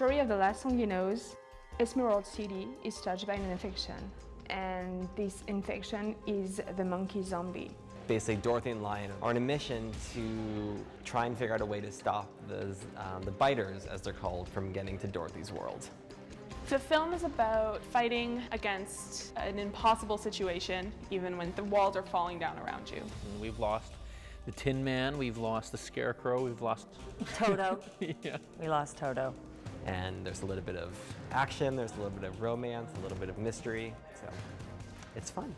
story of the last song you knows, Emerald City is touched by an infection, and this infection is the monkey zombie. Basically, Dorothy and Lion are on a mission to try and figure out a way to stop the biters, as they're called, from getting to Dorothy's world. The film is about fighting against an impossible situation, even when the walls are falling down around you. We've lost the Tin Man, we've lost the Scarecrow, we've lost Toto. Yeah. We lost Toto. And there's a little bit of action, there's a little bit of romance, a little bit of mystery, so it's fun.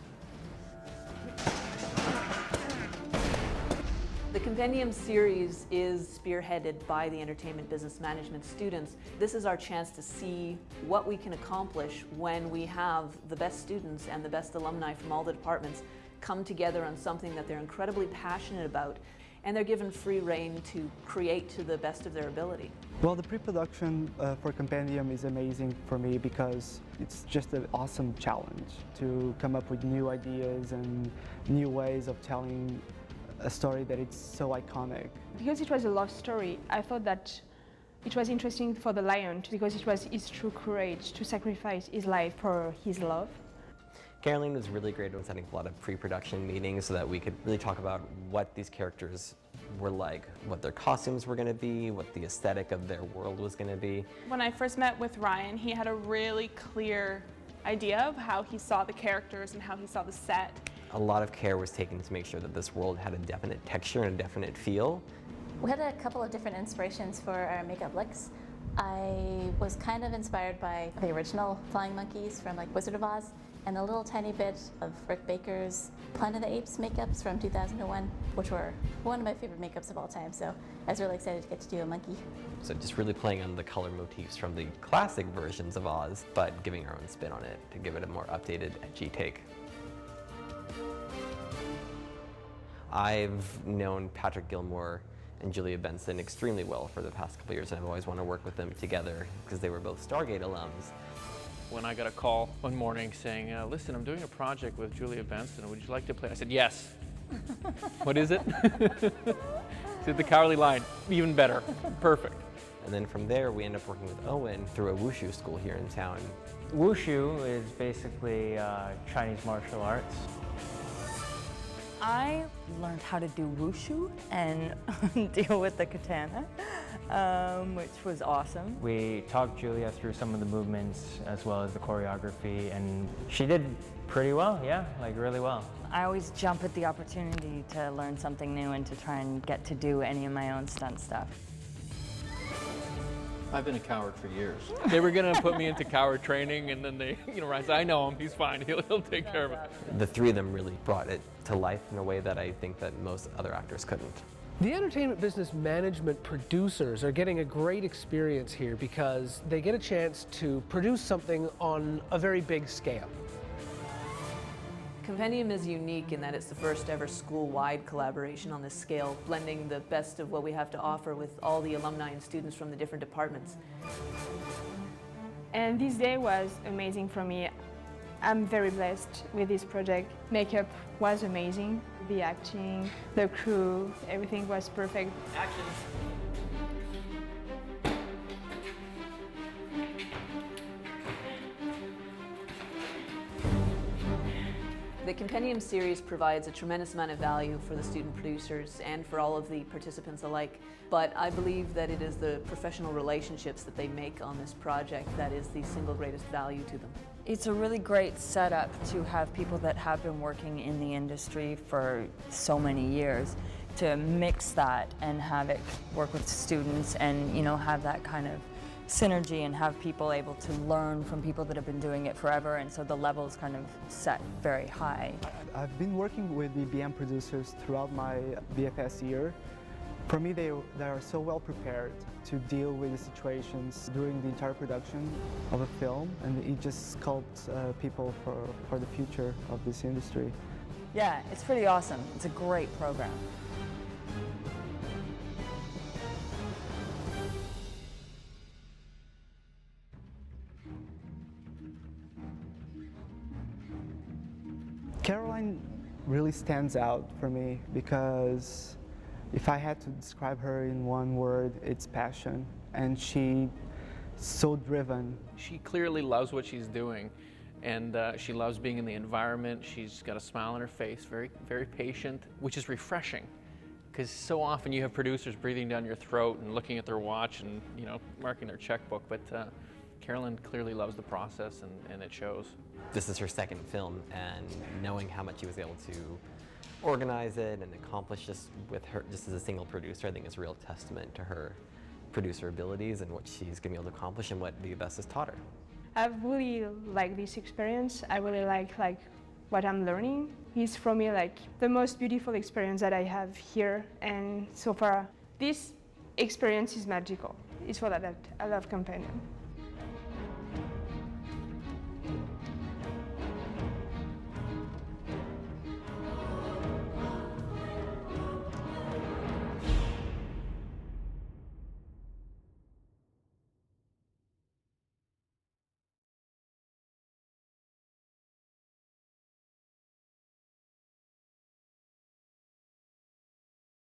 The Compendium series is spearheaded by the Entertainment Business Management students. This is our chance to see what we can accomplish when we have the best students and the best alumni from all the departments come together on something that they're incredibly passionate about, and they're given free rein to create to the best of their ability. Well, the pre-production for Compendium is amazing for me because it's just an awesome challenge to come up with new ideas and new ways of telling a story that it's so iconic. Because it was a love story, I thought that it was interesting for the lion because it was his true courage to sacrifice his life for his love. Caroline was really great at setting up a lot of pre-production meetings so that we could really talk about what these characters were like, what their costumes were going to be, what the aesthetic of their world was going to be. When I first met with Ryan, he had a really clear idea of how he saw the characters and how he saw the set. A lot of care was taken to make sure that this world had a definite texture and a definite feel. We had a couple of different inspirations for our makeup looks. I was kind of inspired by the original flying monkeys from like Wizard of Oz, and a little tiny bit of Rick Baker's Planet of the Apes makeups from 2001, which were one of my favorite makeups of all time, so I was really excited to get to do a monkey. So just really playing on the color motifs from the classic versions of Oz, but giving our own spin on it to give it a more updated, edgy take. I've known Patrick Gilmore and Julia Benson extremely well for the past couple years, and I've always wanted to work with them together because they were both Stargate alums. When I got a call one morning saying, listen, I'm doing a project with Julia Benson, would you like to play? I said, yes. What is it? Said The Cowardly Lion, even better, perfect. And then from there, we ended up working with Owen through a wushu school here in town. Wushu is basically Chinese martial arts. I learned how to do wushu and deal with the katana, which was awesome. We talked Julia through some of the movements as well as the choreography, and she did pretty well, yeah, like really well. I always jump at the opportunity to learn something new and to try and get to do any of my own stunt stuff. I've been a coward for years. They were gonna put me into coward training, and then they, Ryan said, I know him, he's fine, he'll take care of it. The three of them really brought it to life in a way that I think that most other actors couldn't. The Entertainment Business Management producers are getting a great experience here because they get a chance to produce something on a very big scale. Compendium is unique in that it's the first ever school-wide collaboration on this scale, blending the best of what we have to offer with all the alumni and students from the different departments. And this day was amazing for me. I'm very blessed with this project. Makeup was amazing. The acting, the crew, everything was perfect. Action! The Compendium series provides a tremendous amount of value for the student producers and for all of the participants alike, but I believe that it is the professional relationships that they make on this project that is the single greatest value to them. It's a really great setup to have people that have been working in the industry for so many years to mix that and have it work with students and, have that kind of synergy and have people able to learn from people that have been doing it forever, and so the level's kind of set very high. I've been working with the BM producers throughout my VFS year. For me, they are so well prepared to deal with the situations during the entire production of a film, and it just sculpts people for the future of this industry. Yeah, it's pretty awesome. It's a great program. Caroline really stands out for me because if I had to describe her in one word, it's passion. And she so driven. She clearly loves what she's doing, and she loves being in the environment. She's got a smile on her face, very, very patient, which is refreshing. Because so often you have producers breathing down your throat and looking at their watch and, you know, marking their checkbook, but Caroline clearly loves the process, and it shows. This is her second film, and knowing how much she was able to organize it and accomplish just with her, just as a single producer, I think is a real testament to her producer abilities and what she's going to be able to accomplish and what VFS has taught her. I've really liked this experience. I really like what I'm learning. It's for me like the most beautiful experience that I have here, and so far this experience is magical. It's for that I love Compendium.